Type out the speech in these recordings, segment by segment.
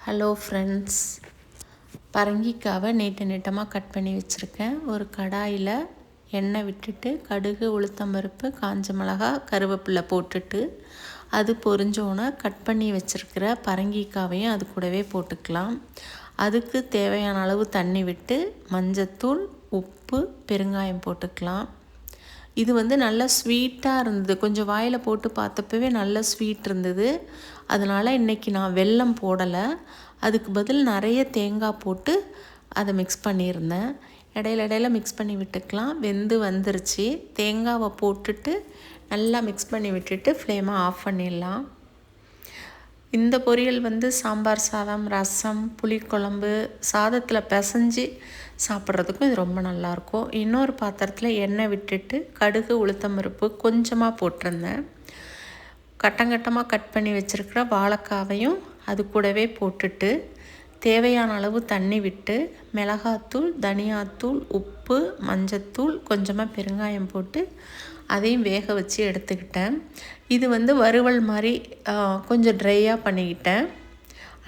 Hello friends, பரங்கிக்காவை நீட்டமாக cut பண்ணி வச்சுருக்கேன். ஒரு கடாயில் எண்ணெய் விட்டுட்டு கடுகு, உளுத்தம்பருப்பு, காஞ்ச மிளகா, கருவேப்பிலை போட்டுட்டு அது பொரிஞ்சோன்னே கட் பண்ணி வச்சுருக்கிற பரங்கிக்காவையும் அது கூடவே போட்டுக்கலாம். அதுக்கு தேவையான அளவு தண்ணி விட்டு மஞ்சத்தூள், உப்பு, பெருங்காயம் போட்டுக்கலாம். இது நல்ல ஸ்வீட்டாக இருந்தது. கொஞ்சம் வாயில் போட்டு பார்த்தப்பவே நல்ல ஸ்வீட் இருந்தது. அதனால் இன்றைக்கி நான் வெல்லம் போடலை. அதுக்கு பதில் நிறைய தேங்காய் போட்டு அதை மிக்ஸ் பண்ணியிருந்தேன். இடையில மிக்ஸ் பண்ணி விட்டுக்கலாம். வெந்து வந்துருச்சு. தேங்காவை போட்டுட்டு நல்லா மிக்ஸ் பண்ணி விட்டுட்டு ஃப்ளேமை ஆஃப் பண்ணிடலாம். இந்த பொரியல் சாம்பார் சாதம், ரசம், புளிக்குழம்பு, சாதத்தில் பிசைஞ்சு சாப்பிட்றதுக்கும் இது ரொம்ப நல்லாயிருக்கும். இன்னொரு பாத்திரத்தில் எண்ணெய் விட்டுட்டு கடுகு, உளுத்தம்பருப்பு கொஞ்சமாக போட்டிருந்தேன். கட்டங்கட்டமாக கட் பண்ணி வச்சுருக்கிற வாழைக்காவையும் அது கூடவே போட்டுட்டு தேவையான அளவு தண்ணி விட்டு மிளகாத்தூள், தனியாத்தூள், உப்பு, மஞ்சத்தூள், கொஞ்சமாக பெருங்காயம் போட்டு அதையும் வேக வச்சு எடுத்துக்கிட்டேன். இது வறுவல் மாதிரி கொஞ்சம் ட்ரையாக பண்ணிக்கிட்டேன்.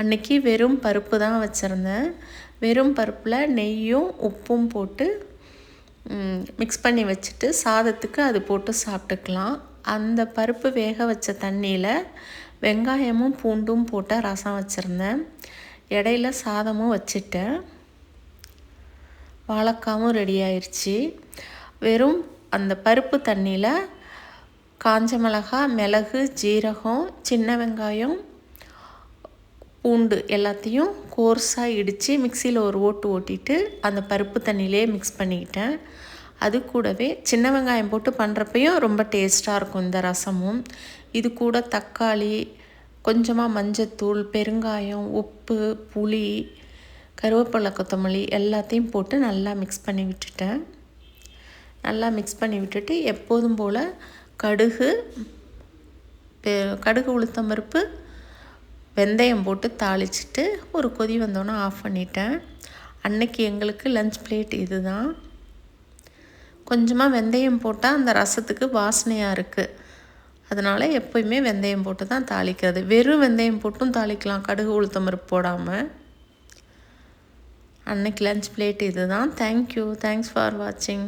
அன்றைக்கி வெறும் பருப்பு தான் வச்சுருந்தேன். வெறும் பருப்பில் நெய்யும் உப்பும் போட்டு மிக்ஸ் பண்ணி வச்சுட்டு சாதத்துக்கு அது போட்டு சாப்பிட்டுக்கலாம். அந்த பருப்பு வேக வச்ச தண்ணியில் வெங்காயமும் பூண்டும் போட்ட ரசம் வச்சுருந்தேன். இடையில சாதமும் வச்சுட்டேன். வாழைக்காவும் ரெடி ஆயிடுச்சு. வெறும் அந்த பருப்பு தண்ணியில் காஞ்ச மிளகாய், மிளகு, ஜீரகம், சின்ன வெங்காயம், பூண்டு எல்லாத்தையும் கோர்ஸாக இடித்து மிக்சியில் ஒரு ஓட்டு ஓட்டிட்டு அந்த பருப்பு தண்ணியிலே மிக்ஸ் பண்ணிக்கிட்டேன். அது கூடவே சின்ன வெங்காயம் போட்டு பண்ணுறப்பையும் ரொம்ப டேஸ்ட்டாக இருக்கும் இந்த ரசமும். இது கூட தக்காளி, கொஞ்சமாக மஞ்சத்தூள், பெருங்காயம், உப்பு, புளி, கருவேப்பிலை, கொத்தமல்லி எல்லாத்தையும் போட்டு நல்லா மிக்ஸ் பண்ணி விட்டுட்டேன். நல்லா மிக்ஸ் பண்ணி விட்டுட்டு எப்போதும் போல் கடுகு, உளுத்தம்பருப்பு, வெந்தயம் போட்டு தாளிச்சிட்டு ஒரு கொதி வந்தோன்னே ஆஃப் பண்ணிட்டேன். அன்னைக்கு எங்களுக்கு லஞ்ச் பிளேட் இது தான். கொஞ்சமாக வெந்தயம் போட்டால் அந்த ரசத்துக்கு வாசனையாக இருக்குது. அதனால் எப்போயுமே வெந்தயம் போட்டு தான் தாளிக்கிறது. வெறும் வெந்தயம் போட்டும் தாளிக்கலாம், கடுகு, உளுத்தம்பருப்பு போடாமல். அன்னைக்கு லஞ்ச் பிளேட் இது தான். தேங்க்யூ. தேங்க்ஸ் ஃபார் வாட்சிங்.